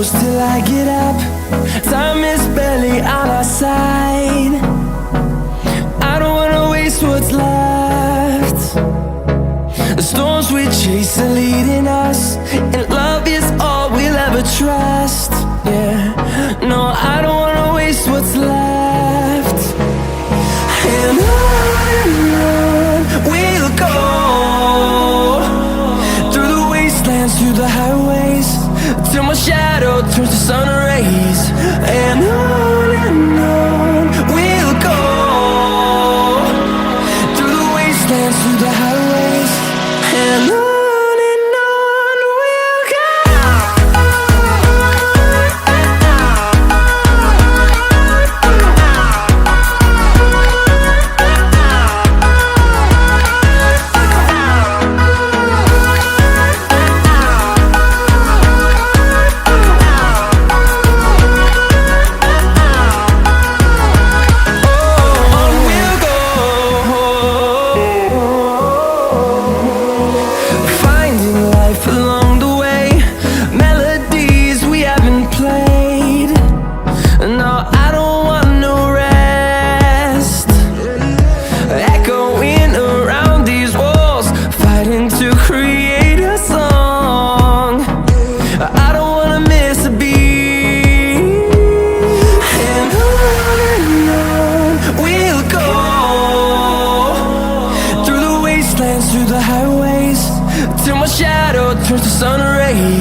close till I get up. Time is barely on our side. I don't wanna waste what's left. The storms we chase are leading us, and love is all we'll ever trust. Yeah, no, I don't wanna waste what's left. And on we'll go, through the wastelands, through the highways, till my shadow turns to sun rays.